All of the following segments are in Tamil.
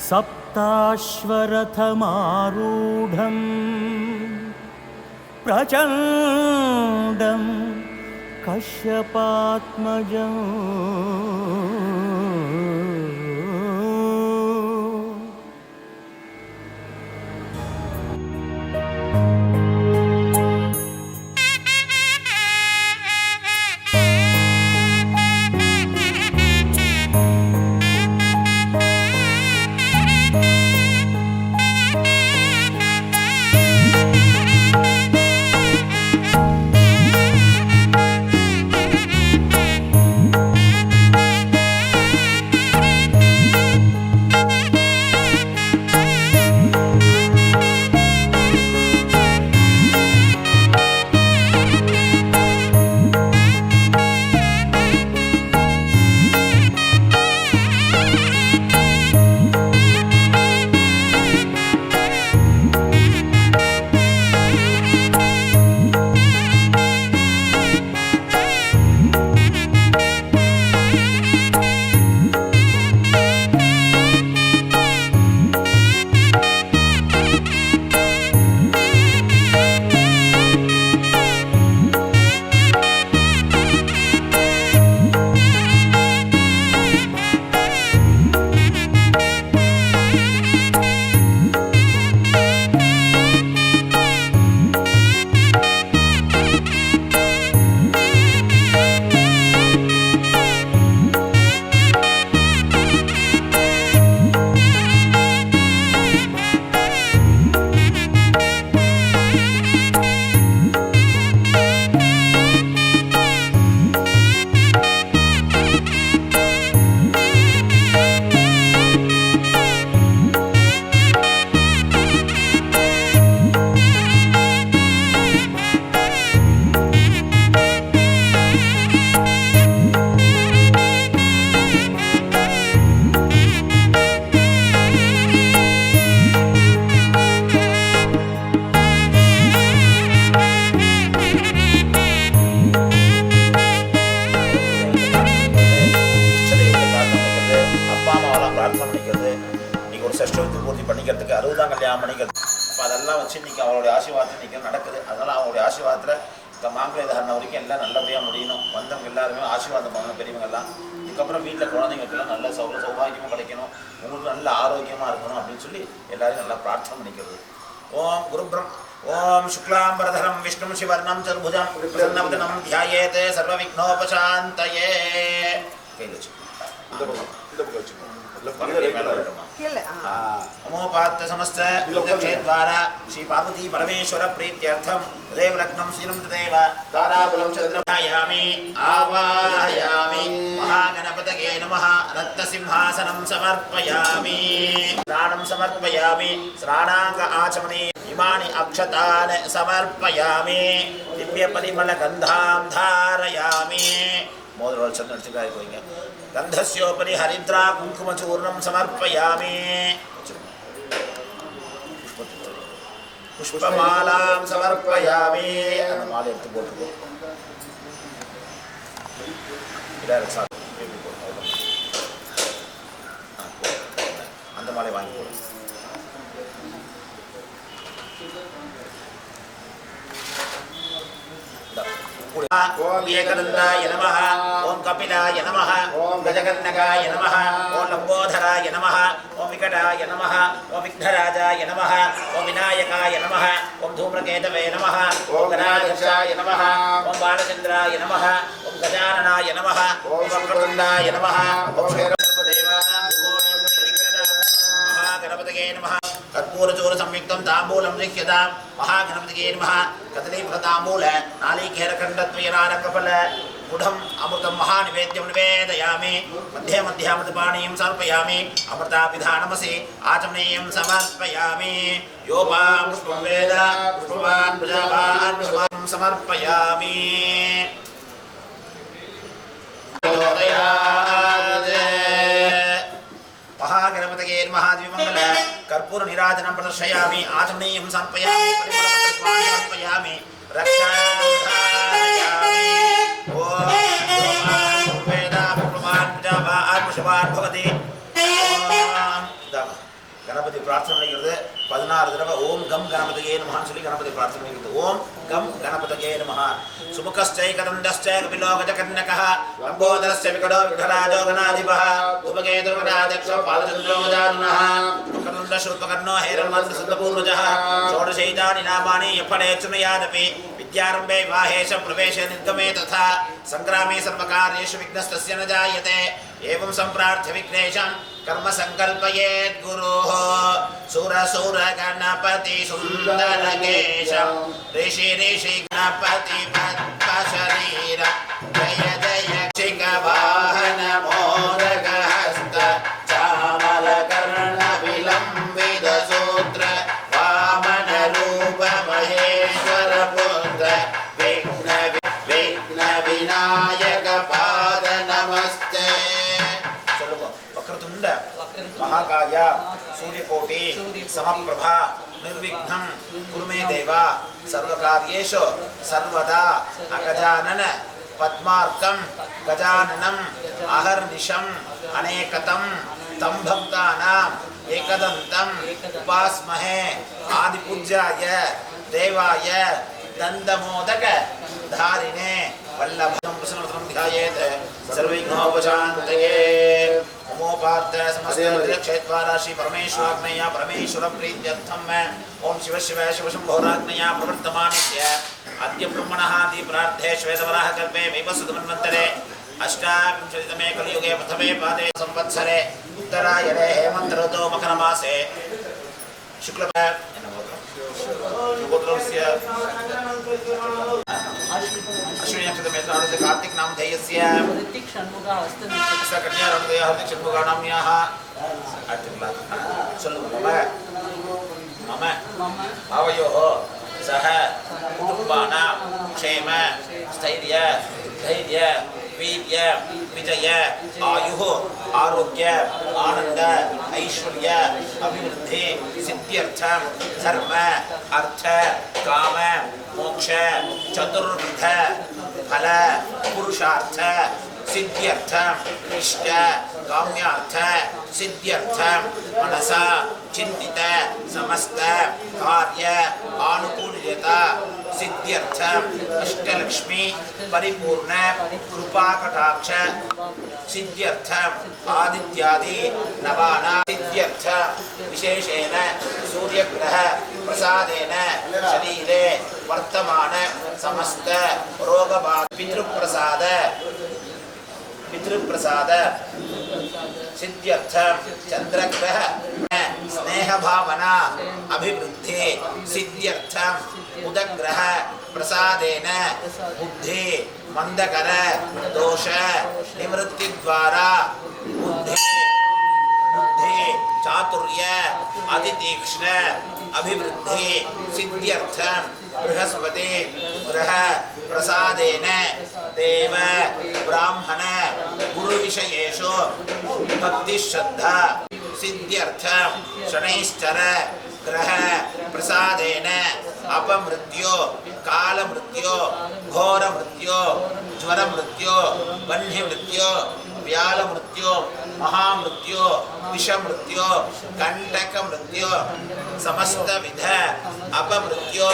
सप्ताश्वरथमारूढं प्रचण्डं कश्यपात्मजम् சஷ்டோத்தி பூர்த்தி பண்ணிக்கிறதுக்கு 60ஆம் கல்யாணம் பண்ணிக்கிறது. அப்போ அதெல்லாம் வச்சு இன்றைக்கி அவளுடைய ஆசீர்வாதத்தில் இன்றைக்கி நடக்குது. அதனால் அவங்களுடைய ஆசீர்வாதத்தில் இந்த மாங்கல்ய தாரணம் வரைக்கும் எல்லாம் நல்லபடியாக முடியணும். வந்தவங்க எல்லாருமே ஆசீர்வாதம் பண்ணணும் பெரியவங்கெல்லாம். இதுக்கப்புறம் வீட்டில் குழந்தைங்களுக்கெல்லாம் நல்ல சௌபாகியமும் கிடைக்கணும், உங்களுக்கு நல்ல ஆரோக்கியமாக இருக்கணும் அப்படின்னு சொல்லி எல்லாரையும் நல்லா பிரார்த்தனை பண்ணிக்கிறது. ஓம் குருப்ரம் ஓம் சுக்லாம்பரதரம் விஷ்ணு சிவர்ணம் சர்புஜம் பிரசன்னவதனம் தியாயேதே சர்வ விக்னோபசாந்தயே. கையில் வச்சு अमोपात्त समस्त क्षेत्रद्वारा श्री पार्वती परमेश्वर प्रीत्यर्थम तदेव लग्नं शीलं तदेव ताराबलं चन्द्रमायामि आवाहयामि महागणपतये नमः रत्नसिंहासनं समर्पयामि स्नानं समर्पयामि स्नानांग आचमने इमानि अक्षतान् समर्पयामि दिव्यपरिमलगन्धां धारयामि मोदरोल चंदन चिकाय कोइंगे गंधस्योपरि हरिद्रा कुंकुमचूर्णं समर्पयामि पुष्पमालां समर्पयामि அந்த மாலை எடுத்து போட்டுக்கோ டைரக்ட் சார் அந்த மாலை வாங்கி போடு. ओम एकदंताय नमः ओम कपिलाय नमः ओम गजकर्णकाय नमः ओम लंबोदराय नमः ओम विकटाय नमः ओम विघ्नराजाय नमः ओम विनायकाय नमः ओम धूम्रकेतवे नमः ओम गणाधीशाय नमः ओम बालचंद्राय नमः ओम गजाननाय नमः ओम वक्रतुंडाय नमः ओम महागणपतये नमः कर्पूरचूर संयुक्तं तांबूलं लिख्यतां महागणपतये नमः कदलीफलतांबूल नारिकेलखण्डद्वयनारकफल गुढम् अमृतं महानिवेद्यं निवेदयामि मध्ये मध्ये अमृतपानीं समर्पयामि अमृताभिधानमसि आचमनीयं समर्पयामि योपां पुष्पं वेद पुष्पवान् प्रजावान् पुष्पं समर्पयामि महागणपतये नमः द्विमङ्गल कर्पूर निराजनं प्रदर्शयामि आचमनीयं समर्पयामि परिमलपत्रपुष्पाणि समर्पयामि रक्षामि ओम वेदा पुष्पवान् प्रजावान् पुष्पवान् भवति பிரார்த்தனை பண்ணிக்கிறது 16 தடவை ஓம் கம் கணபதியே நமஹான்னு சொல்லி கணபதி பிரார்த்தனை பண்ணிக்கிறது. ஓம் கம் கணபதியே நமஹ. சுமுகஸ்சை கதண்டஸ்சை கபிலோ கஜகர்ணகः லம்போதரஸ்சை விகடோ விகடராஜோ கணாதிபः உபகேது கணாதக்ஷோ பாலச்சந்திரோ கஜானனः முகருண்ட சூர்பகர்ணோ ஹேரண்மந்த சந்தபூர்வஜः ஷோடசைதானி நாமானி யப்படேச்சுமயாதபி विद्यारंभे विवाहेश प्रवेशे निर्गमे तथा संग्रामे सर्वकार्येषु विघ्नस्तस्य न जायते एवं संप्रार्थ्य विघ्नेशं कर्म संकल्पयेत् गुरुः सुरसुर गणपति सुन्दरकेशं ऋषि ऋषि गणपति पद्मशरीर जय जय शिखवाहन मोदकहस्त चामलकर्ण विलम्बित सूत्र वामन रूप महेश्वर विनायक पाद नमस्ते. वक्रतुंड महाकाय सूर्यकोटि समप्रभा निर्विघ्नं कुरु मे देवा सर्वकार्येषु सर्वदा अगजानन पद्मार्कं गजाननम् अहर्निशम् अनेकतं तं भक्तानाम् एकदन्तं उपास्महे आदिपूज्याय देवाय दंदमोदक धारिणे वल्लभं प्रसन्नवदनं ध्यायेत् सर्वविघ्नोपशान्तये. नमोपार्थ समस्तक्षेत्वारा श्री परमेश्वराज्ञया परमेश्वर प्रीत्यर्थम् ओम शिव शिव शिव शंभोराज्ञया प्रवर्तमानस्य अद्य ब्रह्मणः दीप्रार्थे श्वेतवराह कल्पे वैवस्वतमन्वन्तरे अष्टाविंशतितमे कलियुगे प्रथमे पादे संवत्सरे उत्तरायणे हेमन्त ऋतौ मकरमासे शुक्ल अश्विनी नक्षत्रमेतनामस्य कार्तिक नाम ध्येयस्य ऋतिक षण्मुखः हस्तनिष्ठः कन्या रणदय हार्दिक षण्मुखा नाम्याः मम भावयोः सह कुटुम्बानां क्षेम स्थैर्य धैर्य वीर्य विजय आयुः आरोग्य आनंद ऐश्वर्य अभिवृद्धि सिद्ध्यर्थं धर्म अर्थ काम मोक्ष चतुर्विध फल पुरुषार्थ सिद्ध्यर्थं इष्ट काम्यार्थ सिद्ध्यर्थं मनसा चिंतित समस्त कार्य आनुकूल्यता सिद्ध्यर्थं अष्टलक्ष्मी परिपूर्ण कृपा कटाक्ष सिद्ध्यर्थं आदित्यादि नवानां सिद्ध्यर्थं विशेषेण सूर्यग्रह प्रसादेन शरीरे वर्तमान समस्त रोगबाध पितृप्रसाद सिद्ध्यर्थं चंद्रग्रह स्नेह भावना अभिवृद्धि सिद्ध्यर्थं बुधग्रह प्रसादेन बुद्धि मंदकर दोष निवृत्ति द्वारा बुद्धि चातुर्य अतितीक्ष्ण अभिवृद्धि सिद्ध्यर्थं बृहस्पति ग्रह प्रसादेन देव ब्राह्मण गुरु विषयेषु भक्ति श्रद्धा सिद्ध्यर्थं शनैश्चर ग्रह प्रसादेन अपमृत्यो काल मृत्यो घोर मृत्यो ज्वर मृत्यो वन्य मृत्यो व्याल मृत्यो महामृत्यो विष मृत्यो कंटक मृत्यो समस्त विध अपमृत्यो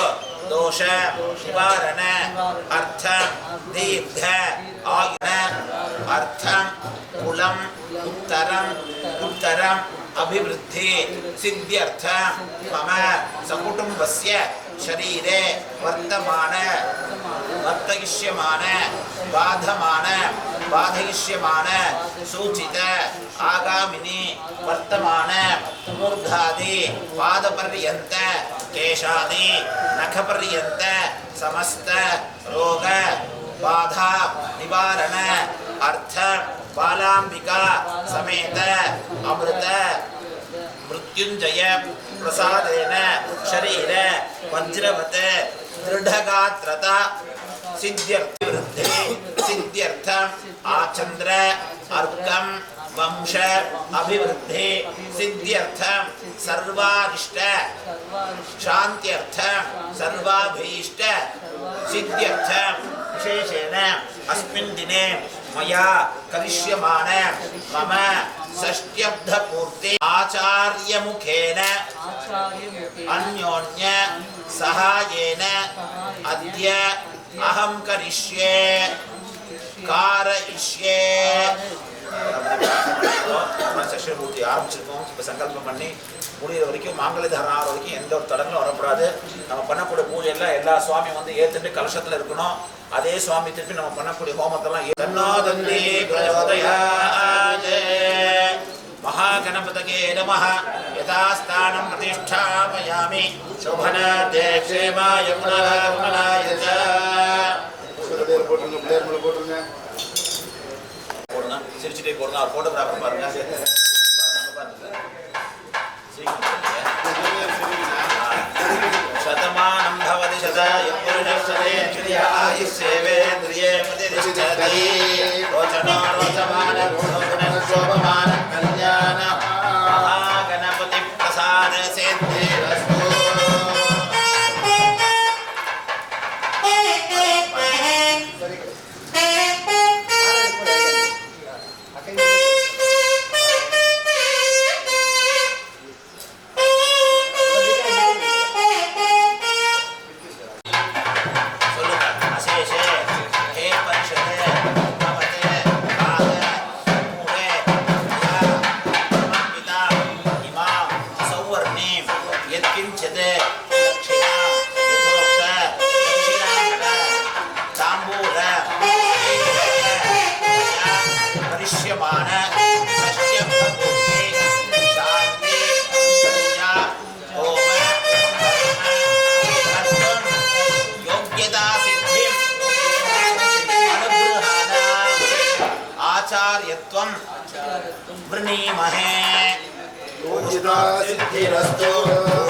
दोष निवारण अर्थ दीर्घ आयुः अर्थ कुलम उत्तरम अभिवृद्धि सिद्ध्यर्थ मम सकुटुम्बस्य शरीरे वर्तयिष्यमान बाधयिष्यमान सूचित आगामिनी वर्तमान मूर्धादि पादपर्यन्त केशादि नखपर्यन्त समस्त रोग बाधा निवारण अर्थ बालांबिका समेत अमृत मृत्युंजय प्रसादेन शरीर वज्रवत दृढ़गात्रता सिद्ध्यर्थम आचंद्र अर्कम वंश अभिवृद्धि सिद्ध्यर्थम सर्वारिष्ट शांत्यर्थम सर्वाभीष्ट सिद्ध्यर्थम विशेषेण अस्मिन् दिने मया करिष्यमान मम षष्ट्यब्ध पूर्ति आचार्य मुखेन अन्योन्य सहायेन अद्य अहं करिष्ये कारयिष्ये செஷன் பூர்த்தி ஆரம்பிச்சிருக்கோம். இப்போ சங்கல்பம் பண்ணி முடிகிற வரைக்கும் மாங்கல்ய தாரணம் ஆகிற வரைக்கும் எந்த ஒரு தடங்களும் வரக்கூடாது. நம்ம பண்ணக்கூடிய பூஜையெல்லாம் எல்லா சுவாமி வந்து ஏற்றுட்டு கலசத்தில் இருக்கணும். அதே சுவாமி திருப்பி நம்ம பண்ணக்கூடிய ஹோமத்தெல்லாம் மகாகணபதகே நமः யதாஸ்தானம் பிரதிஷ்டாபயாமி சோபனாதே க்ஷேமாய குணாய ச போடுங்க. சிரிச்சுட்டே போடுங்க. அவர் போட்டோகிராஃபர் பாருங்க. शतमानं भवति शताय पुरुषशतेन्द्रिय आयुष्येवेन्द्रिये प्रतिष्ठति रोचनो रोचमान गुणशोभमान कल्याण महागणपति प्रसाद सिद्धिरस्तु. आचार्यत्वं वृणीमहे सिद्धिरस्तु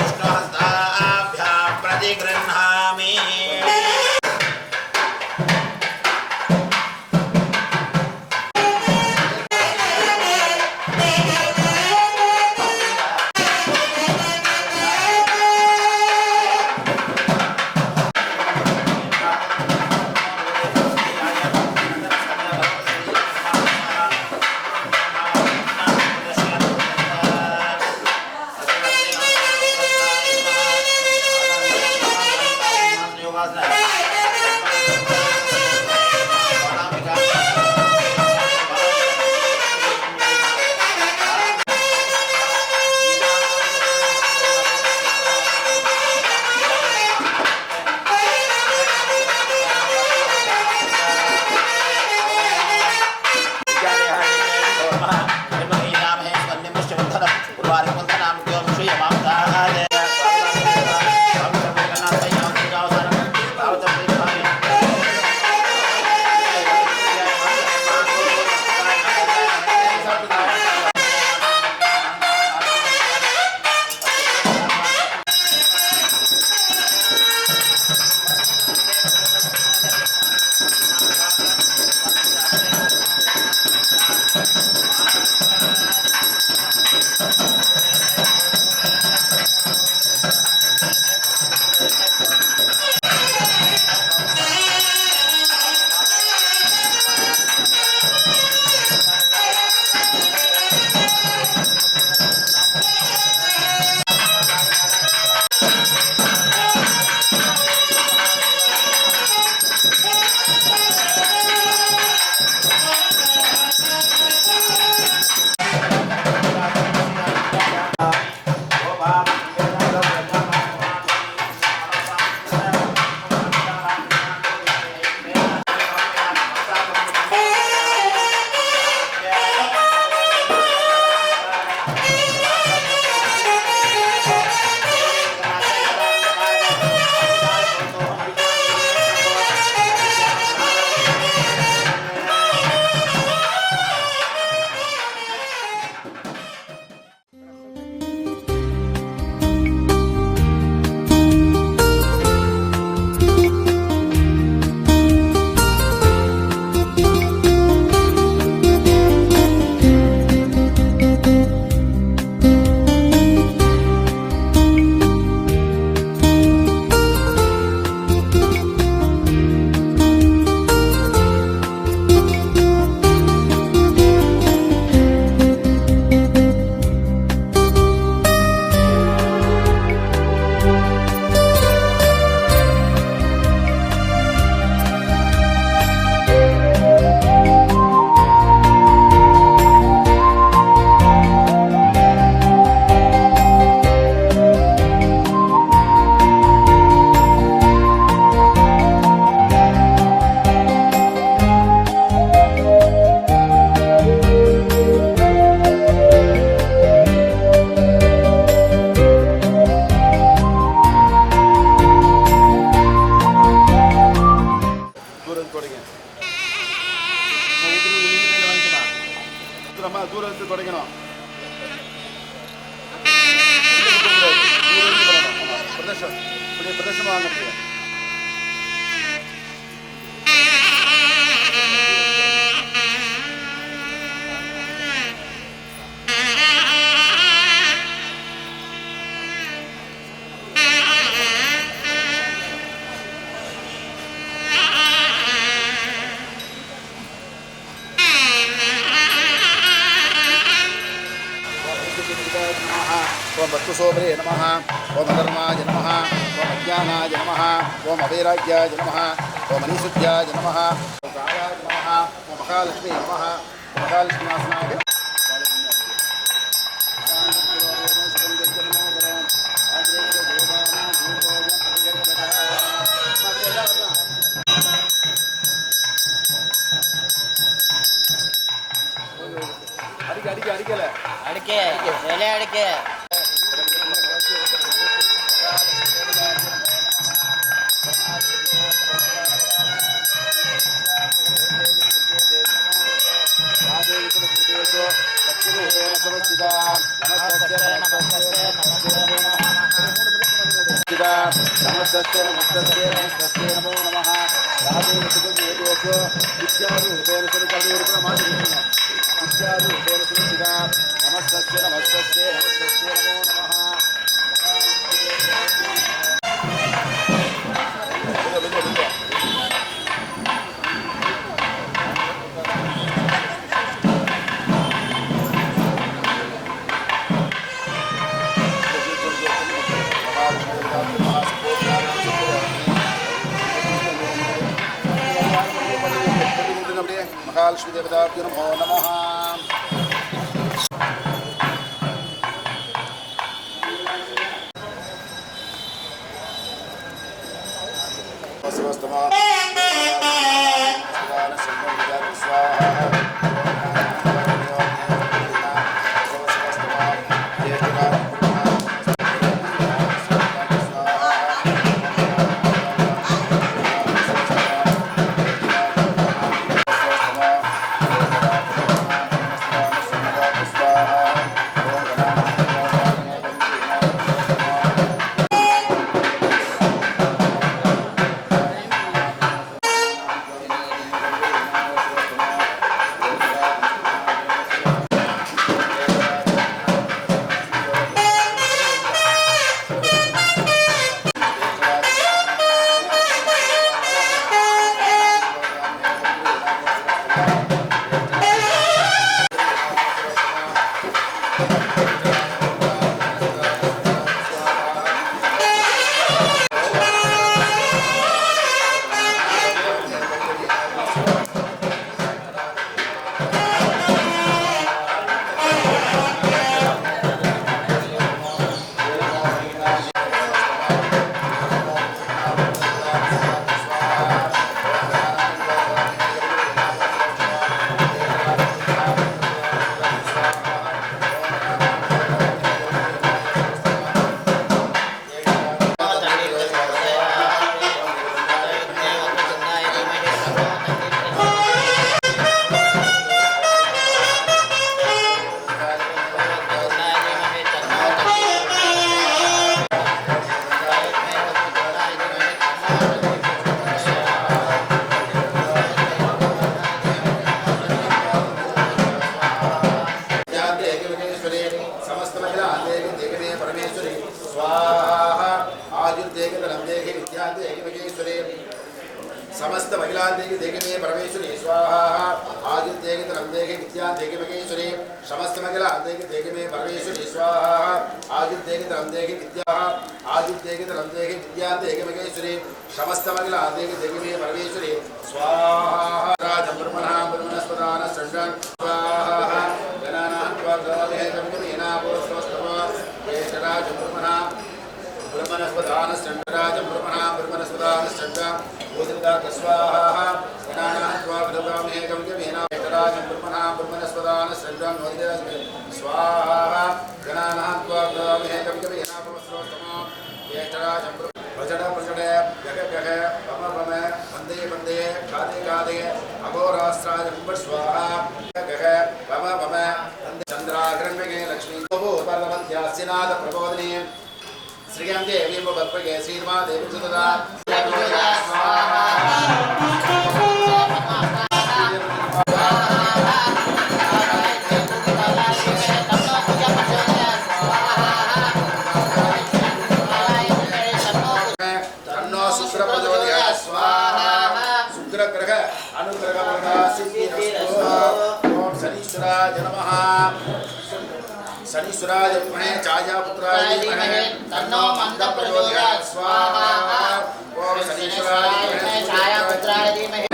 उष्णहस्ताभ्यां प्रतिगृह्णामि. நம்ம தூரத்து தொடங்கணும். பிரதேசம் இப்படி பிரதேசமாக வாங்க முடியும். ओम भक्तुशोभरे नमः, ओम धर्माय नमः, ओम अज्ञानाय नमः, ओम अवैराग्याय नमः, ओम अनिशुद्ध्याय नमः, ओम कालाय नमः, ओम महालक्ष्मी नमः, महालक्ष्मीनाशनाय அடிக்கல அடிக்க இலை அடிக்க नमस्ते नमस्ते नमस्ते नमो नमः नमस्ते नमस्ते नमो नमः महालक्ष्मी देवताभ्यो नमो नमः समस्त महिला देखे परमेश्वरी स्वाहा आदि देखे देखे विद्या देखे महेश्वरी समस्त महिला देखे में परमेश्वरी स्वाहा आदि देखे देखे विद्या आदि देखे विद्या देखे महेश्वरी समस्त महिला देखे में परमेश्वरी स्वाहा राज ब्रह्मणा ब्रह्मणस्पदान संजन स्वाहा गणानां त्वगादे कविना बोस्तवस्तव केशराज ब्रह्मणा ब्रह्मणस्पदान संजराज ब्रह्मणा ब्रह्मणस्पदान संजन भूतदा स्वाहा गणानां त्वगादे कविना केशराज ब्रह्मणा ब्रह्मणस्पदान संजन भूतदा स्वाहा गणानां त्वगादे कविना बोस्तवस्तव केशराज प्रचड़ प्रचड़ गग गग पम पम वंदे वंदे खादे खादे अघोरास्त्राज स्वाहा गग पम पम श्रीनाथ प्रबोधिनी श्रियं देवी भक्पगे श्रीमा देवी सुतदा तन्नो शुक्र प्रचोदयात् स्वाहा शुक्र ग्रह अनुग्रह प्रकाशितस्तु ओम शनीश्वराय नमः शनीश्वराय विद्महे छायापुत्राय धीमहि तन्नो मंद प्रचोदयात् स्वाहा ओम शनीश्वराय विद्महे छायापुत्राय धीमहि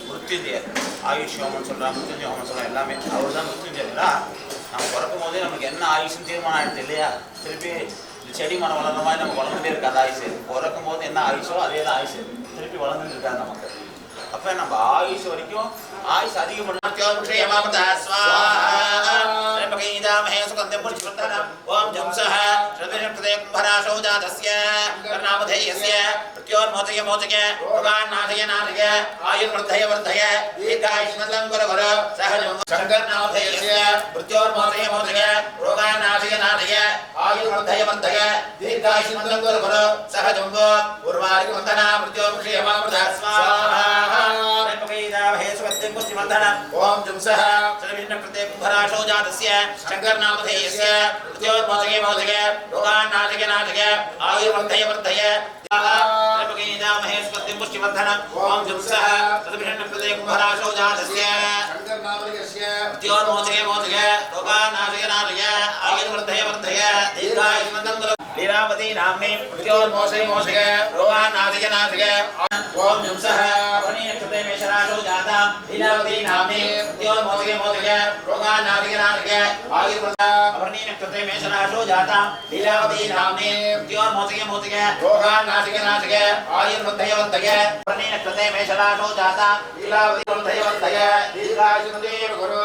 மிருத்யுஞ்சயர் ஆயுஷ் ஹோமம் சொல்கிறான் மிருத்யுஞ்சய ஹோமம் சொல்கிறான் எல்லாமே அவர் தான் மிருத்யுஞ்சயர்னா நம்ம பிறக்கும் போதே நமக்கு என்ன ஆயுஷ்னு தீர்மானம் ஆகிடுது இல்லையா திருப்பி இந்த செடி மரம் வளர்ற மாதிரி நம்ம வளர்ந்துட்டே இருக்கு அந்த ஆயுஷ் பிறக்கும் போது என்ன ஆயுஷோ அதே தான் ஆயுஷ் திருப்பி வளர்ந்துட்டு இருக்காது நமக்கு அப்போ நம்ம ஆயுஷ் வரைக்கும் ஆயுஷ் அதிகம் ஓம் ஜம்சஹ ஸ்ரதே கும்பராசோ ஜாதஸ்ய கர்ணாமதேயஸ்ய प्रत्योन्मोचय मोचय भगवान नाथय नाथय आयुर्वर्धय वर्धय दीर्घायुष्मतं गुरवर सहजं शंकर नामधेयस्य प्रत्योन्मोचय मोचय रोगान नाथय नाथय आयुर्वर्धय वर्धय दीर्घायुष्मतं गुरवर सहजं उर्वारिक वंदना प्रत्योन्मोचय मामृत स्वाहा रपकैदा भयसवत्ते पुष्टिवर्धन ओम जंसः सर्वविघ्न कृते कुंभराशो जातस्य शंकर नामधेयस्य प्रत्योन्मोचय मोचय रोगान नाथय नाथय आयुर्वर्धय वर्धय पुष्टिवर्धन ओम जंसः तदभिषण्णकृते कुम्भराशो जातस्य प्रत्योन्मोचय मोचय रोगानाशय नाशय आयुर्वर्धय वर्धय दीर्घायुष्मतं लीलावती नाम्नि प्रत्योन्मोचय मोचय रोगानाशय नाशय ओम जंसः अपनीनकृते मेषराशो जाता लीलावती नाम्नि प्रत्योन्मोचय मोचय रोगानाशय नाशय आयुर्वर्धय अपनीनकृते मेषराशो जाता लीलावती नाम्नि प्रत्योन्मोचय मोचय रोगानाशय नाशय आयुर्वर्धय वर्धय अपनीन कृते मेषराशो जाता लीलावती वर्धय वर्धय दीर्घायुष्मते गुरु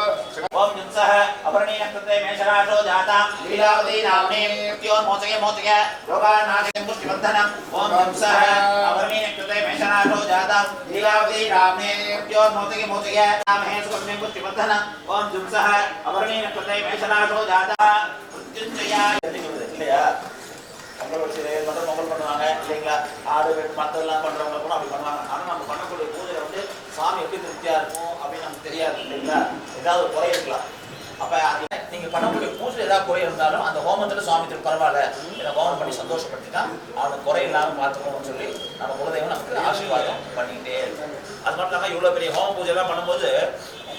ओम जंसः अपनीन कृते मेषराशो जाता लीलावती नाम्नि प्रत्योन्मोचय मोचय रोगानाशय पुष्टिवर्धन ओम जंसः अपनीन कृते मेषराशो जाता लीलावती नाम्नि प्रत्योन्मोचय मोचय नामहे सुकन्ये पुष्टिवर्धन ओम जंसः अपनीन कृते मेषराशो जाता मृत्युंजयाय இல்லையா பொங்கல் வச்சு மட்டும் பொங்கல் பண்ணுவாங்க இல்லைங்களா ஆடு வெட்டு மற்றெல்லாம் பண்ணுறவங்க கூட அப்படி பண்ணுவாங்க ஆனால் நம்ம பண்ணக்கூடிய பூஜையில் வந்து சாமி எப்படி திருப்தியாக இருக்கும் அப்படின்னு நமக்கு தெரியாது இல்லைங்களா ஏதாவது ஒரு குறை இருக்கலாம் அப்போ அது நீங்கள் பண்ணக்கூடிய பூஜை ஏதாவது குறை இருந்தாலும் அந்த ஹோமத்தில் சுவாமி திரு பரவாயில்ல இதை ஹோமம் பண்ணி சந்தோஷப்படுத்தினா அவனுக்கு குறை இல்லாமல் பார்த்துக்கணும்னு சொல்லி நம்ம குலதெய்வம் நமக்கு ஆசீர்வாதம் பண்ணிக்கிட்டே இருக்கும் அது மட்டும் இல்லாமல் இவ்வளோ பெரிய ஹோம பூஜைலாம் பண்ணும்போது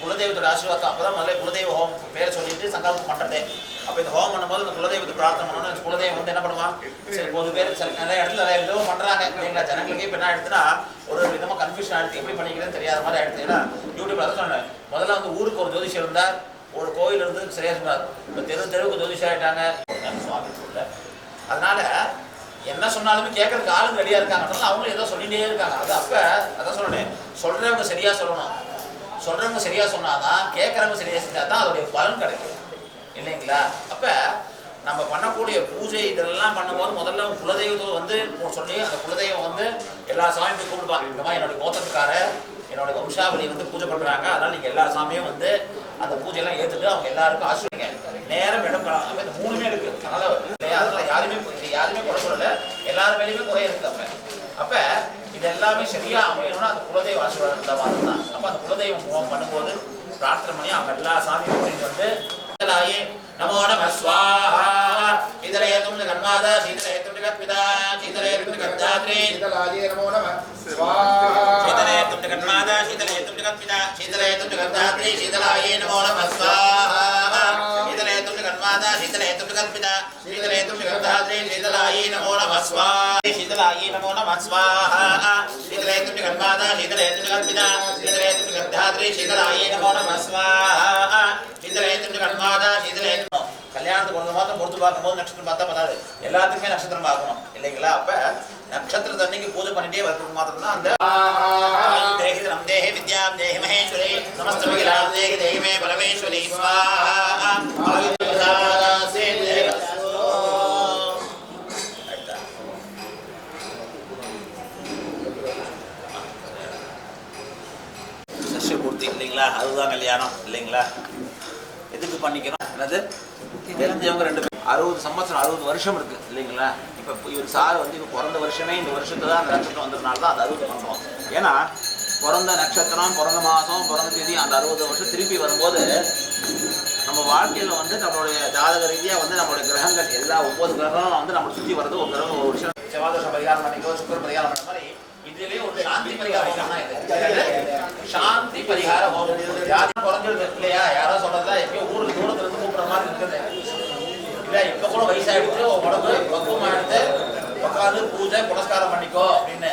குலதெய்வத்தோட ஆசீர்வாதம் அப்போ தான் முதல்ல குலதெய்வ ஹோம் பேரை சொல்லிட்டு சங்கல்பம் பண்ணுறதே அப்போ இந்த ஹோமம் பண்ணும்போது இந்த குலதெய்வத்தை பிரார்த்தனை பண்ணணும் குலதெய்வம் வந்து என்ன பண்ணுவான் சரி பொது பேர் சில நிறைய இடத்துல நிறைய விதமாக பண்ணுறாங்க இல்லைங்களா ஜனங்களுக்கே இப்போ என்ன எடுத்துன்னா ஒரு விதமாக கன்ஃபியூஷன் ஆகிடுது எப்படி பண்ணிக்கிறேன்னு தெரியாத மாதிரி ஆகிடுது ஏன்னா யூடியூப்ல அதை சொன்னேன் முதல்ல வந்து ஊருக்கு ஒரு ஜோதிஷர் இருந்தார் ஒரு கோயில் இருந்து சரியா சொன்னார் இப்போ தெருவுக்கு ஜோதிஷர் ஆகிட்டாங்க சுவாமி சொல்ல அதனால என்ன சொன்னாலுமே கேட்கறதுக்கு ஆளுங்க ரெடியாக இருக்காங்க அவங்களும் ஏதோ சொல்லிகிட்டே இருக்காங்க அது அப்போ அதான் சொல்லணும் சொல்கிறவங்க சரியாக சொல்லணும் சொல்கிறவங்க சரியாக சொன்னாதான் கேட்குறவங்க சரியாக செஞ்சால் தான் அதோடைய பலன் கிடைக்கும் இல்லைங்களா அப்போ நம்ம பண்ணக்கூடிய பூஜை இதெல்லாம் பண்ணும்போது முதல்ல குலதெய்வத்தை வந்து சொல்லி அந்த குலதெய்வம் வந்து எல்லா சாமியும் கூப்பிடுவாங்க இந்த மாதிரி என்னுடைய கோத்திரத்துக்கார என்னோட வம்சாவளி வந்து பூஜை பண்ணுறாங்க அதனால் நீங்கள் எல்லா சாமியும் வந்து அந்த பூஜையெல்லாம் ஏற்றுட்டு அவங்க எல்லாருக்கும் ஆசிரியங்க நேரம் இடம்பெறலாம் அப்போ இந்த மூணுமே இருக்குது அதனால் அதில் யாருமே குறை சொல்லலை எல்லார் மேலேயுமே குறை இருக்குது அப்போ இது எல்லாமே சரியாக அமையணும்னா அந்த குலதெய்வ ஆசீர்வாதம் இருந்தால் மாதிரி தான் அப்போ அந்த குலதெய்வம் பண்ணும்போது பிரார்த்தனை பண்ணி அவங்க எல்லா சாமியும் கூட்டிகிட்டு வந்து नमो नमः स्वाहा शीतलयतुं जगन्माता शीतलयतुं जगत्पिता शीतलयतुं जगद्धात्री शीतलाये नमो नमः स्वाहा शीतलयतुं जगन्माता शीतलयतुं जगत्पिता शीतलयतुं जगद्धात्री शीतलाये नमो नमः स्वाहा शीतलयतुं जगन्माता शीतलयतुं जगत्पिता शीतलयतुं जगद्धात्री शीतलाये नमो नमः स्वाहा शीतलाये नमो नमः स्वाहा शीतलयतुं जगन्माता शीतलयतुं जगत्पिता शीतलयतुं जगद्धात्री शीतलाये नमो नमः स्वाहा शीतलयतुं जगन्माता शीतलयतुं கல்யாணத்துக்கு ஒரு மாதம் பொறுத்து பார்க்கும்போது நட்சத்திரம் பார்த்தா பத்தாது எல்லாத்துக்குமே நட்சத்திரம் பார்க்கணும் இல்லைங்களா அப்ப நட்சத்திரத்தை அன்னைக்கு பூஜை பண்ணிட்டே வரதுக்கு மாத்திரம் தான் அந்த தேகி நம் தேகி வித்யாம் தேகி மகேஸ்வரி நமஸ்தே மகிழாம் தேகி தேகிமே பரமேஸ்வரி ஸ்வாஹா அதுதான் கல்யாணம் இல்லைங்களா? எதுக்கு பண்ணிக்கணும்? என்னது தெரிஞ்சவங்க 2 பேர் 60 சம்பவம் 60 வருஷம் இருக்கு இல்லைங்களா? இப்போ இவர் சார் வந்து இப்போ பிறந்த வருஷமே இந்த வருஷத்தை தான் அந்த நட்சத்திரம் வந்ததுனால தான் அந்த 60 பண்ணுறோம். ஏன்னா பிறந்த நட்சத்திரம், பிறந்த மாதம், பிறந்த தேதி அந்த 60 வருஷம் திருப்பி வரும்போது நம்ம வாழ்க்கையில் வந்து நம்மளுடைய ஜாதக ரீதியாக வந்து நம்மளுடைய கிரகங்கள் எல்லா 9 கிரகங்களும் வந்து நம்ம சுற்றி வர்றது ஒரு கிரகம் ஒரு வருஷம். செவ்வாதோஷம் பரிகாரம் பண்ணிக்கோ, சுக்கர பரிகாரம் பண்ண மாதிரி இதுலேயே ஒரு சாந்தி பரிகார ஹோமம் தான் இது. சாந்தி பரிகார ஹோமம் யாரும் குறைஞ்சிருது இல்லையா? யாரோ சொல்றதா எப்பயோ ஊருக்கு தூரத்துல இருந்து கூப்பிடுற மாதிரி இருக்குது இல்லை. இப்போ கூட வயசாகிடுச்சு, உடம்பு பக்குவமாக எடுத்து உட்காந்து பூஜை புனஸ்காரம் பண்ணிக்கோ அப்படின்னு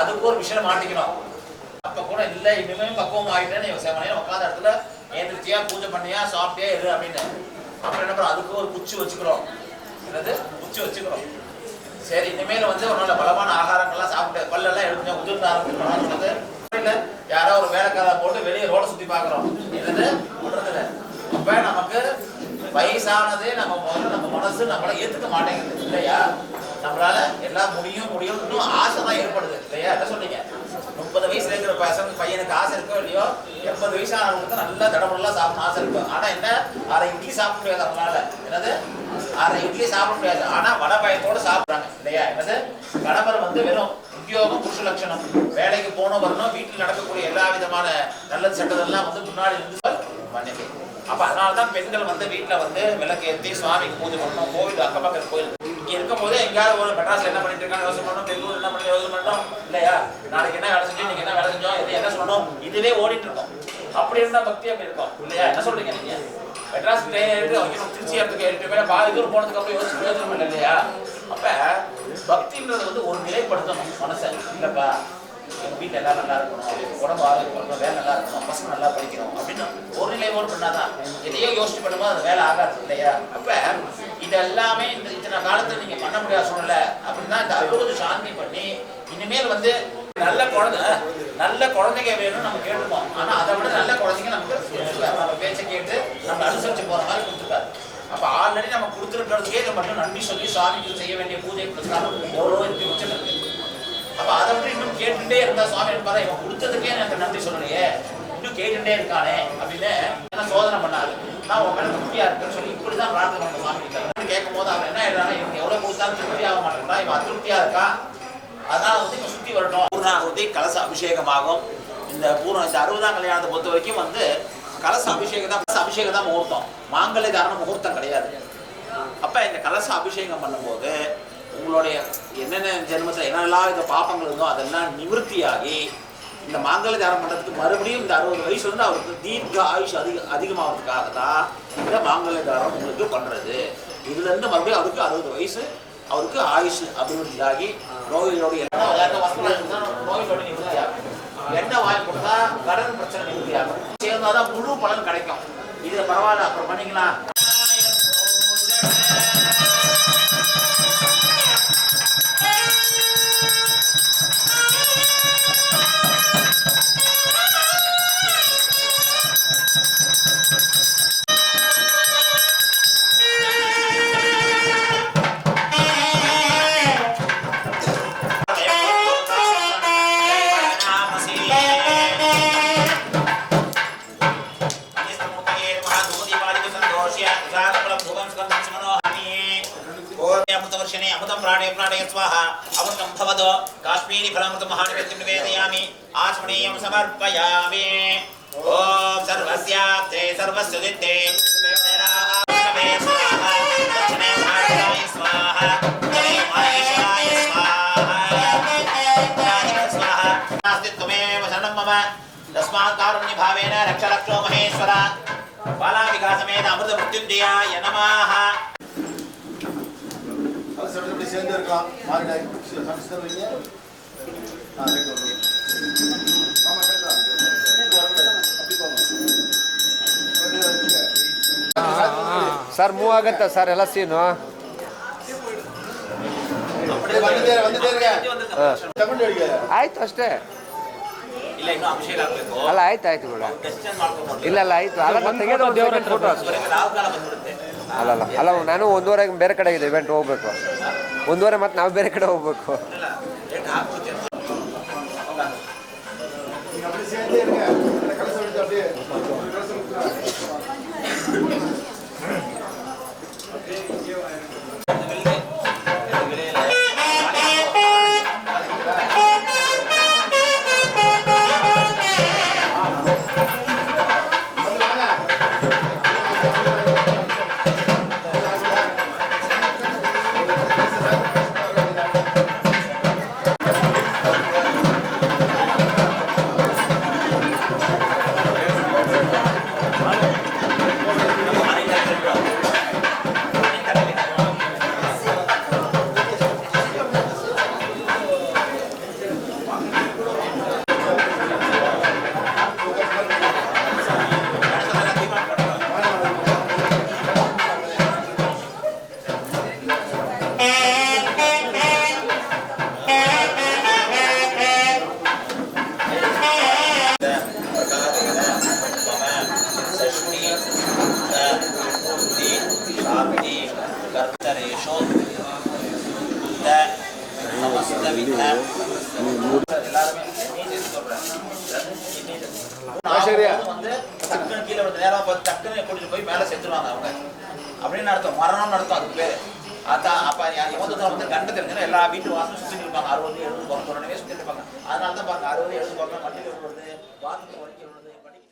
அதுக்கு ஒரு விஷயம் மாட்டிக்கணும். அப்போ கூட இல்லை இனிமேல் பக்குவம் ஆகிட்டேன்னு உட்காந்த இடத்துல ஏந்திரிச்சியா பூஜை பண்ணியா சாப்பிட்டே இரு அப்படின்னு. அப்புறம் என்ன பண்ணுறோம்? அதுக்கு ஒரு குச்சி வச்சுக்கிறோம். என்னது குச்சி வச்சுக்கிறோம். சரி இனிமேல் வந்து ஒரு நல்ல பலமான ஆகாரங்கள்லாம் சாப்பிட்டு பல்லெல்லாம் எடுத்து உதிர்ந்து ஆரம்பிக்கணும்னு இல்லை யாரோ ஒரு வேலைக்கார போட்டு வெளியே ரோட சுற்றி பார்க்குறோம். என்னது பண்ணுறதில்ல. அப்போ நமக்கு வயசானது நம்ம முதல்ல நம்ம மனசு நம்மளை ஏற்றுக்க மாட்டேங்குது இல்லையா? நம்மளால எல்லாம் முடியும் இன்னும் ஆசை தான் ஏற்படுது இல்லையா? என்ன சொன்னீங்க? 30 வயசுல இருக்கிற பையனுக்கு ஆசை இருக்கோ இல்லையோ, 80 வயசானவங்களுக்கு நல்லா தடமெல்லாம் சாப்பிடணும் ஆசை இருக்கும். ஆனா என்ன, 1/2 இட்லி சாப்பிட முடியாது அவங்களால. என்னது 1/2 இட்லி சாப்பிட முடியாது. ஆனா வட பயத்தோடு சாப்பிட்றாங்க இல்லையா? என்னது கணவர் வந்து வெறும் உத்தியோகம் புருஷ லட்சணம், வேலைக்கு போன வரணும், வீட்டில் நடக்கக்கூடிய எல்லா விதமான நல்லது சட்டதெல்லாம் வந்து முன்னாடி இருந்து மன்னிக்கு. அப்ப அதனாலதான் பெண்கள் வந்து வீட்டில் வந்து விளக்கு ஏற்றி சுவாமிக்கு பூஜை பண்ணணும். கோவில் அக்கம் பக்கம் கோயில் இங்க இருக்கும் போதே எங்கேயாவது ஒரு மெட்ராஸ்ல என்ன பண்ணிட்டு இருக்காங்க யோசனை பண்ணணும், பெங்களூர் என்ன பண்ணி யோசனை பண்ணோம் இல்லையா? நாளைக்கு என்ன வேலை செஞ்சோம், இன்னைக்கு என்ன வேலை செஞ்சோம், இது என்ன சொல்லணும், இதுவே ஓடிட்டு இருக்கோம். அப்படி இருந்தா பக்தி அப்படி இருக்கும் இல்லையா? என்ன சொல்றீங்க நீங்க? மெட்ராஸ் திருச்சி இடத்துக்கு ஏறிட்டு பாதி தூரம் போனதுக்கு அப்புறம் யோசனை இல்லை இல்லையா? அப்ப பக்தின்றது வந்து ஒரு நிலைப்படுத்தணும் மனசை. இல்லப்பா எங்க வீட்டில் எல்லாம் நல்லா இருக்கணும், உடம்பு ஆரோக்கியம் இருக்கணும், வேலை நல்லா இருக்கணும், பசங்க நல்லா படிக்கணும் அப்படின்னு ஒரு நிலையோடு பண்ணாதான். எதையோ யோசிச்சு பண்ணும்போது அது வேலை ஆகாது இல்லையா? அப்ப இது எல்லாமே இந்த இத்தனை காலத்துல நீங்க பண்ண முடியாத சூழ்நிலை அப்படின்னா இந்த 60 சாந்தி பண்ணி இனிமேல் வந்து நல்ல குழந்தைங்க வேணும்னு நம்ம கேட்டுப்போம். ஆனா அதை விட நல்ல குழந்தைங்க நமக்கு நம்ம பேச்சை கேட்டு நம்ம அனுசரிச்சு போற மாதிரி கொடுத்துருக்காரு. அப்ப ஆல்ரெடி நம்ம கொடுத்துருக்கிறதுக்கே இதை மட்டும் நன்றி சொல்லி சுவாமிக்கு செய்ய வேண்டிய பூஜை புரஸ்காரம் எவ்வளவோ இருக்கு வச்சிருக்கு. அப்ப அதை விட்டு இன்னும் கேட்டுட்டே இருந்தா சுவாமி பாரு இவன் கொடுத்ததுக்கே எனக்கு நன்றி சொல்லலையே, இன்னும் கேட்டுட்டே இருக்கானே அப்படின்னு என்ன சோதனை பண்ணாரு. நான் உன் மேல திருப்தியா இருக்குன்னு சொல்லி இப்படிதான் பிரார்த்தனை பண்ண சுவாமி கிட்ட கேட்கும் போது அவர் என்ன எழுதுறாங்க, இவங்க எவ்வளவு கொடுத்தாலும் திருப்தி ஆக மாட்டேங்கிறா, இவன் அதிருப்தியா இருக்கான், அதனால வந்து இவன் சுத்தி வரட்டும். பூர்ணாகுதி கலச அபிஷேகமாகும். இந்த 60ஆம் கல்யாணத்தை பொறுத்த வரைக்கும் வந்து கலச அபிஷேகம் தான் முகூர்த்தம், மாங்கல்ய தாரண முகூர்த்தம் கிடையாது. அப்ப இந்த கலச அபிஷேகம் பண்ணும்போது உங்களுடைய என்னென்ன ஜென்மத்தில் என்னெல்லாம் இந்த பாப்பங்கள் இருந்தோ அதெல்லாம் நிவர்த்தியாகி இந்த மாங்கல்ய தாரணம் பண்ணுறதுக்கு மறுபடியும் இந்த 60 வயசு வந்து அவருக்கு தீர்க்க ஆயுஷ் அதிகமாகிறதுக்காக தான் இந்த மாங்கல்ய தாரணம் உங்களுக்கு பண்ணுறது. இதுலேருந்து மறுபடியும் அவருக்கு 60 வயசு அவருக்கு ஆயுஷ் அபிவிருத்தியாகி நோய்களுடைய நோய்களோட நிவர்த்தியாகும். எண்ணெய் வாங்கி கொடுத்தா கடன் பிரச்சனை நிவர்த்தியாகும். சேர்ந்தாதான் முழு பலன் கிடைக்கும். இது பரவாயில்ல அப்புறம் பண்ணிக்கலாம். काश्मीरी फलामृत महानिवेद्यं निवेदयामि आचमनीयं समर्पयामि। ओम सर्वस्याब्धे सर्वस्यदित्ते देवदेवाय स्वाहा दक्षिणे भारताय स्वाहा उत्तरे महेश्वराय स्वाहा नास्ति त्वमेव शरणं मम तस्मात् कारुण्य भावेन रक्ष रक्षो महेश्वर बाला विकासमेन अमृत मृत्युंजयाय नमः। சேர்ந்து இருக்கலாம் மாறிடா சம்ஸ்கிருதம் வைங்க ಸರ್ ಮೂವ್ ಆಗತ್ತಾ ಸರ್ ಎಲ್ಲ ಸೀನು ಆಯ್ತು ಅಷ್ಟೇ ಅಲ್ಲ ಆಯ್ತು ಕೂಡ ಇಲ್ಲ ಆಯ್ತು ಅಲ್ಲ ತೆಗೆದು ಫೋಟೋ ಅಲ್ಲ ನಾನು 1:30 ಬೇರೆ ಕಡೆ ಇದೆ ಇವೆಂಟ್ ಹೋಗ್ಬೇಕು 1:30 ಮತ್ತೆ ನಾವು ಬೇರೆ ಕಡೆ ಹೋಗ್ಬೇಕು. அப்படியே எல்லாருமே என்னையும் சொல்றேன் வந்து டக்குன்னு கீழே விட நேரம் பார்த்து டக்குன்னு கூட்டிட்டு போய் மேலே செத்துருவாங்க அவங்க அப்படின்னு அர்த்தம். மரணம்னு அர்த்தம் அதுக்கு பேர். அதான் அப்ப இவங்க வந்து கண்டு தெரிஞ்சுன்னா எல்லா வீட்டு வாசலும் சுற்றிட்டு இருப்பாங்க. 60 70 பிறந்தோடனே சுற்றிட்டு இருப்பாங்க. அதனால தான் பாருங்க 60 70 பிறந்தோம் மண்டியில் விடுறது, வாசலுக்கு வலிக்க விடுறது, படிக்க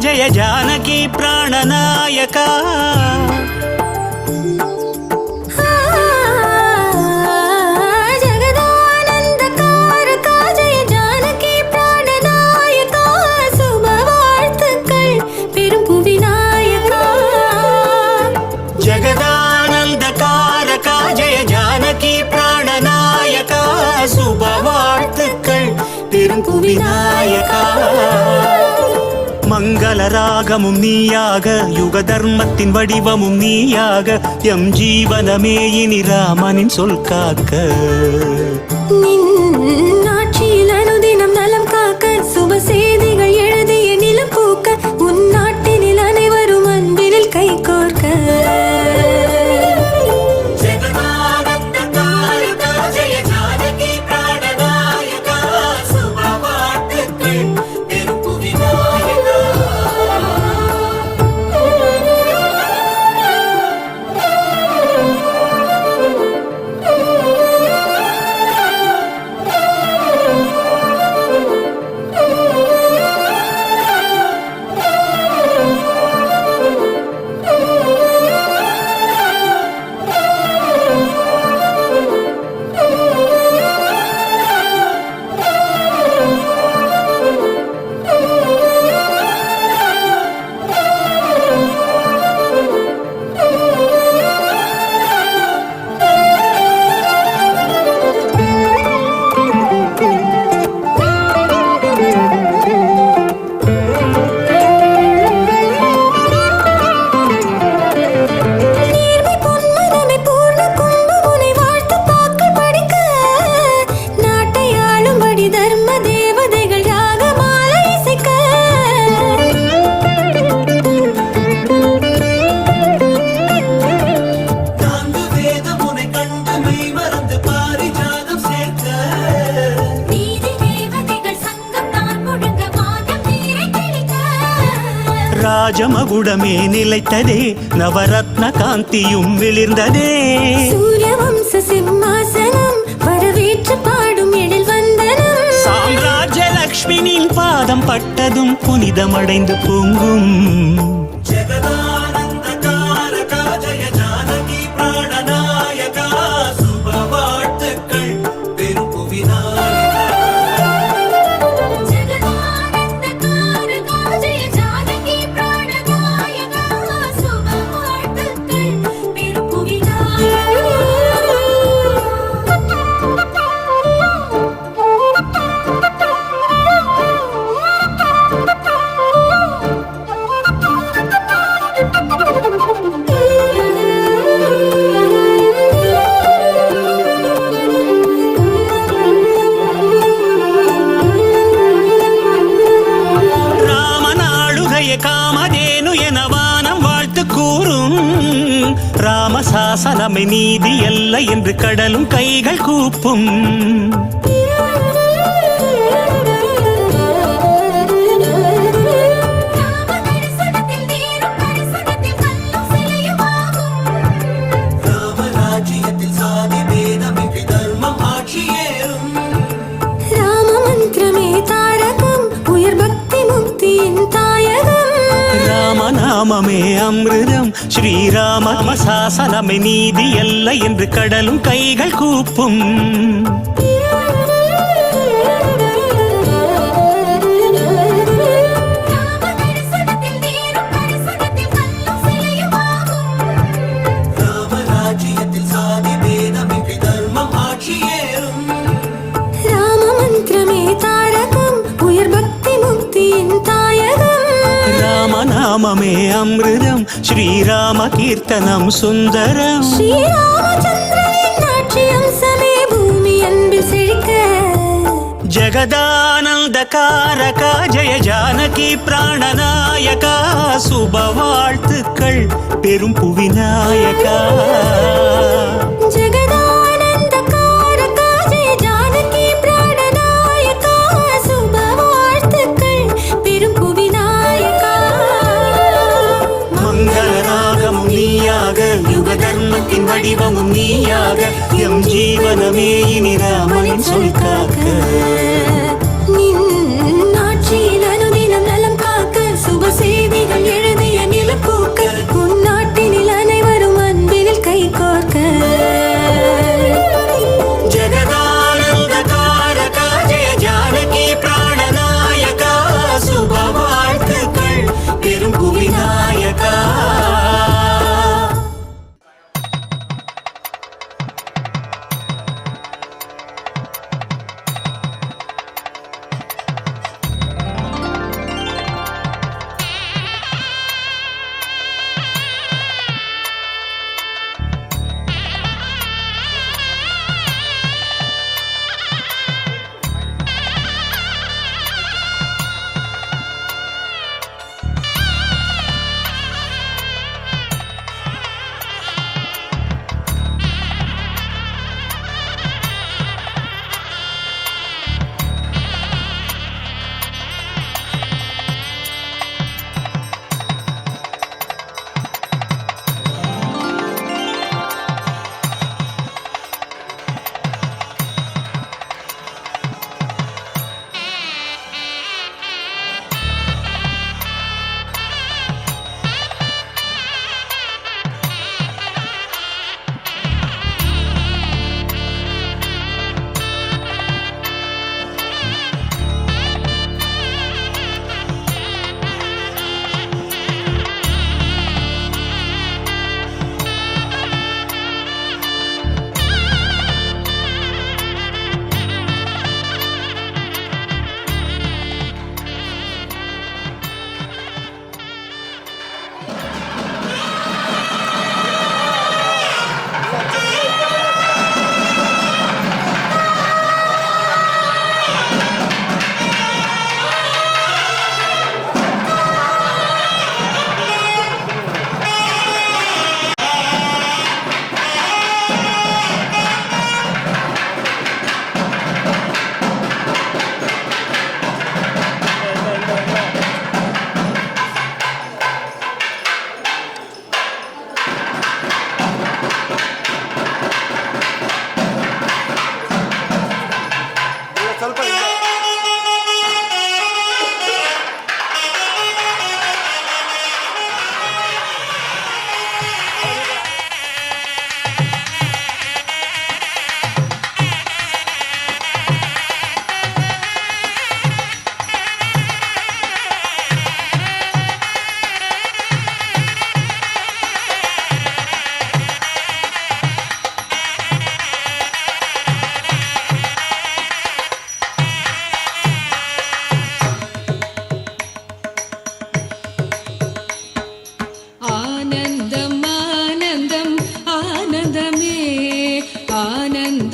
జయ జానకి ప్రాణనాయక விநாயகா மங்கள ராகமும் நீயாக யுக தர்மத்தின் வடிவமும் நீயாக எம் ஜீவனமே இனி ராமனின் சொல் காக்க ஆட்சியில் அனுதினம் நலம் காக்க சுப செய்திகள் எழுதிய நிலம் பூக்க உன் நாட்டினில் அனைவரும் அன்பினில் கை கோர்க்க ராஜமகுடமே நிலைத்ததே நவரத்ன காந்தியும் விளிர்ந்ததே சூரியவம்ச சிம்மாசனம் வரவேற்று பாடும் எழில் வந்தனம் சாம்ராஜ்ய லக்ஷ்மியின் பாதம் பட்டதும் புனிதமடைந்து பொங்கும் காமதேனு என வானம் வாழ்த்து கூறும் ராமசாசனமே நீதி அல்ல என்று கடலும் கைகள் கூப்பும் ராமநாமமே அமிர்தம் ஸ்ரீராம சாசனமே நீதி அல்ல என்று கடலும் கைகள் கூப்பும் ராமநாமமே அமிர்தம் ஸ்ரீராம கீர்த்தனம் சுந்தரம் ஸ்ரீராமச்சந்திரனின் நாட்சியம் சமே பூமி அன்பில் செழிக்க ஜகதானந்த காரகா ஜெய ஜானகி பிராணநாயகா சுப வாழ்த்துக்கள் பெரும் புவிநாயகா யுகதர்மத்தின் வடிவமும் நீயாக எம் ஜீவனமே இனி ராமனின் சொல் காக்க ஆட்சியில் அனுதினம் நலம் காக்க சுப செய்திகள் எழுதிய நிலப்பூக்க உன் நாட்டினில் அனைவரும் அன்பினில் கை கோர்க்க ஜகதானந்த காரகா ஜெய ஜானகி பிராணநாயகா சுப வாழ்த்துக்கள் பெரும் புவிநாயகா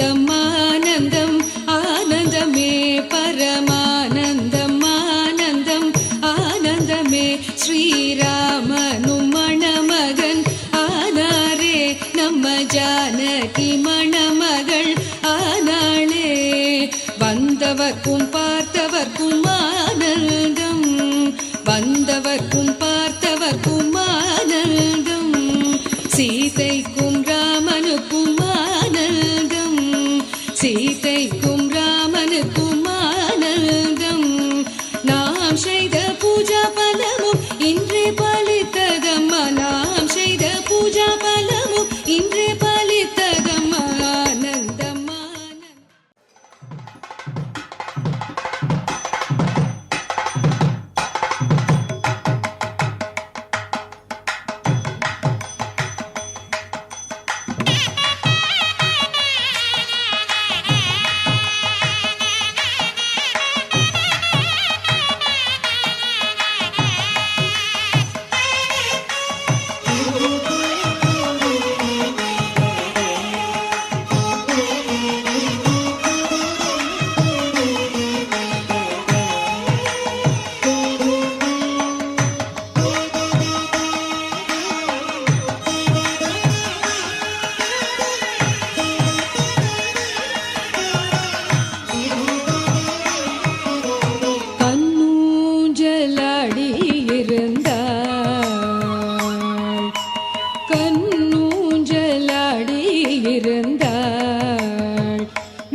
ஆனந்தம் ஆனந்தம் ஆனந்தமே பரமானந்தம் ஆனந்தம் ஆனந்தமே ஸ்ரீராமனும் மணமகன் ஆனாரே நம்ம ஜானகி மணமகள் ஆனாளே வந்தவர்க்கும் பார்த்தவர்க்கும் ஆனந்தம் வந்தவர்க்கும் பார்த்தவர்க்கும் ஆனந்தம் சீதைக்கும் ராமனுக்கும் ஆனந்தம் சீதைக்கும் ராமனுக்கும் ஆனந்தம் நாம் செய்த பூஜா பலமும் இன்றே பலித்ததம்மா நாம் செய்த பூஜா பலமும் இன்றே பலித்ததம்மா ஆனந்தம் ஆனந்தம்.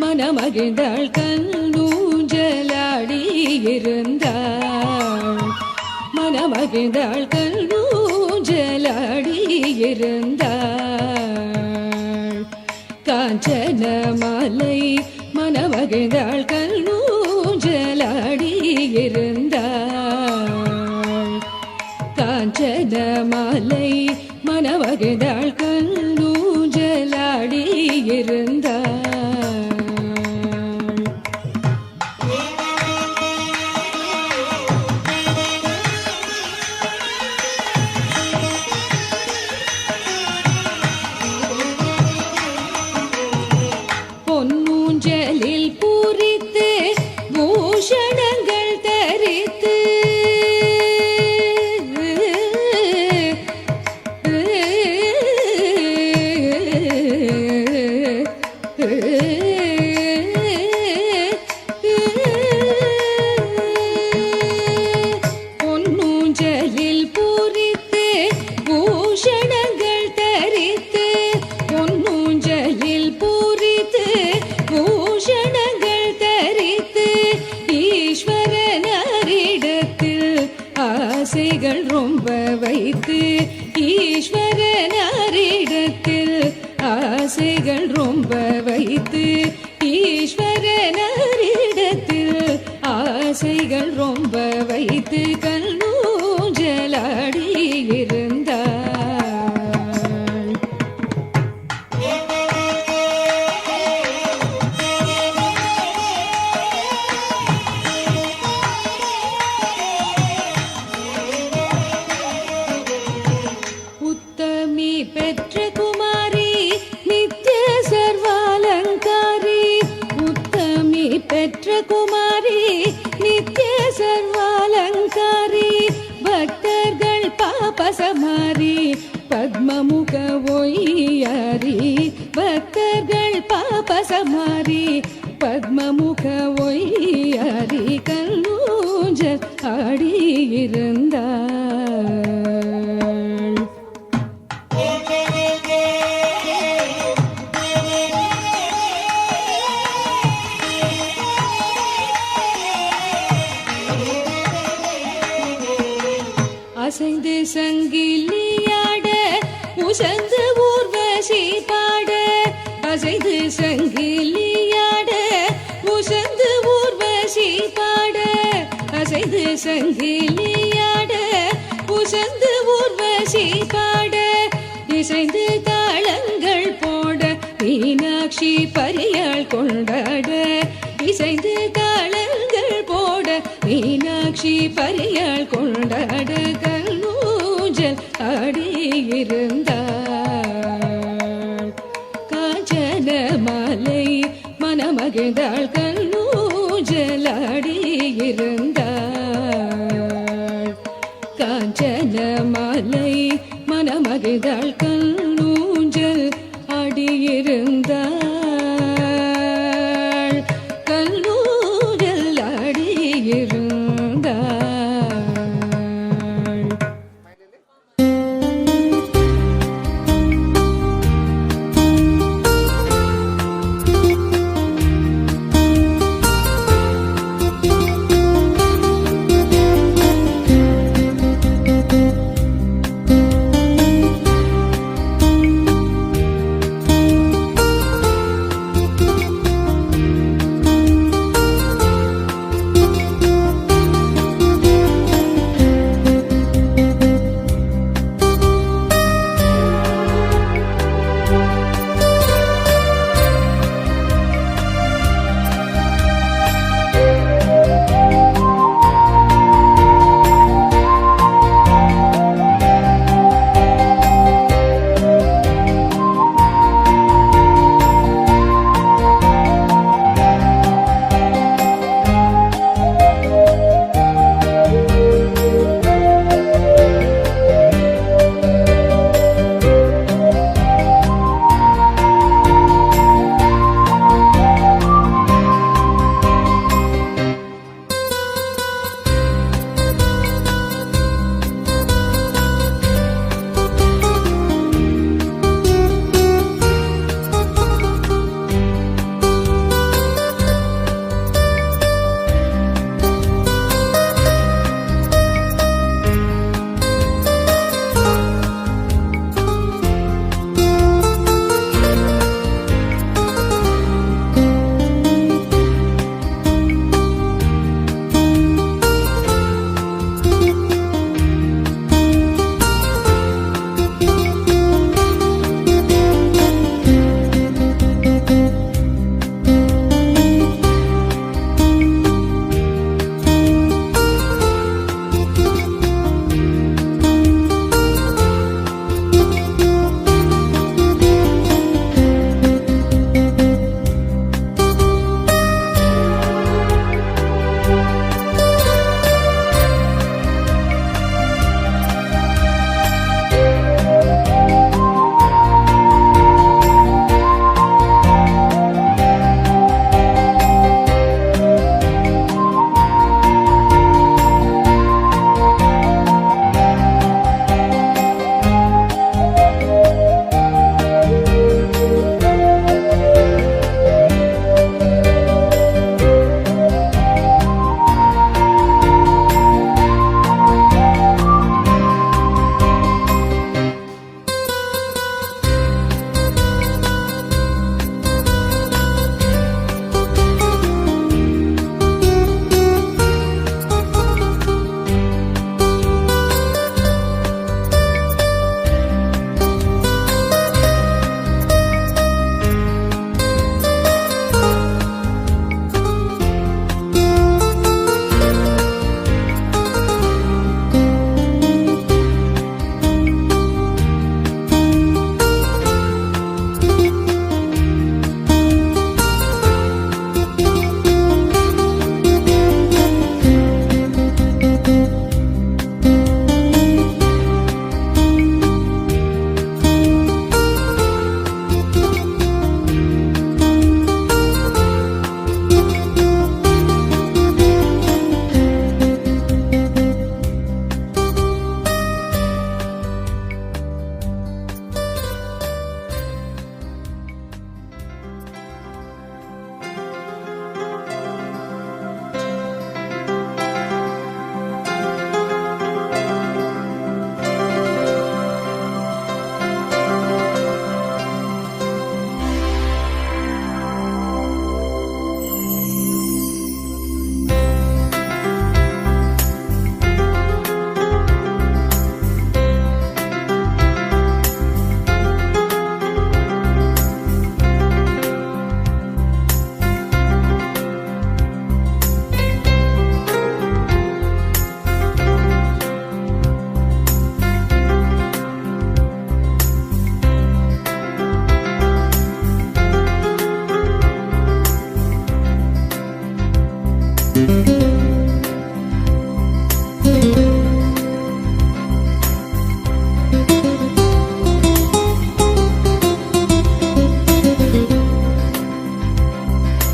மனமகிழ்ந்தாள் கண்ணூஞ்சலாடி இருந்தாள் மனமகிழ்ந்தாள் கண்ணூஞ்சலாடி இருந்தாள் காஞ்சன மாலை மனமகிழ்ந்தாள் கண்ணூஞ்சலாடி இருந்தாள் காஞ்சன மாலை மனமகிழ்ந்தாள் கண்ணூஞ்சலாடி இருந்தாள். பொன்னூஞ்சலில் பூரித்து பூஷணங்கள் தரித்து பொன்னூஞ்சலில் பூரித்து பூஷணங்கள் தரித்து பொன்னூஞ்சலில் பூரித்து பூஷணங்கள் தரித்து ஈஸ்வரனாரிடத்தில் ஆசைகள் ரொம்ப வைத்து ஈஸ்வரனாரிடத்தில் ஆசைகள் ரொம்ப வைத்து ஈஸ்வரனாரிடத்தில் ஆசைகள் ரொம்ப வைத்து கண்ணூஞ்சலாடி இருந்தாள். உத்தமி பெற்ற குமாரி நித்ய சர்வாலங்காரி உத்தமி பெற்ற குமாரி நித்ய சர்வாலங்காரி பக்தர்கள் பாபசமாரி பத்மமுக ஒய்யாரி பக்தர்கள் பாபசமாரி பத்மமுக ஒய்யாரி கண்ணூஞ்சல் ஆடியிருந்தாள். அசைந்து சங்கிலியாட உசந்து ஊர்வசி பாட அசைந்து சங்கிலியாட உசந்து ஊர்வசி பாட அசைந்து சங்கிலியாட உசந்து ஊர்வசி பாட இசைந்து தாளங்கள் போட மீனாட்சி பரியாள் கொண்டாட இசைந்து தாளங்கள் போட மீனாட்சி பரியாள் கொண்டாட கண்ணூஞ்சல் ஆடியிருந்தாள். காஞ்சன மாலை மனமகிழ்ந்தாள் கண்ணூஞ்சலாடியிருந்தாள் காஞ்சன மாலை மனமகிழ்ந்தாள் கண்ணூஞ்சல் ஆடியிருந்தாள் கண்ணூஞ்சல் ஆடியிருந்தாள்.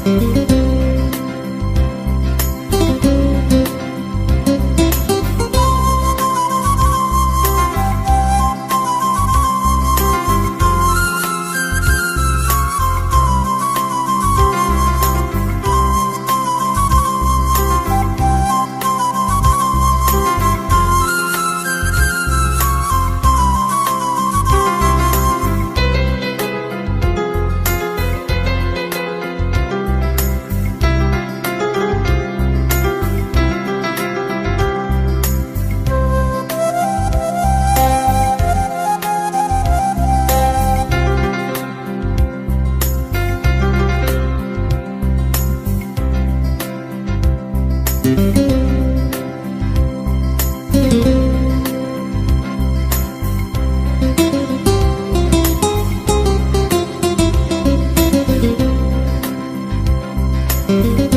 Thank you.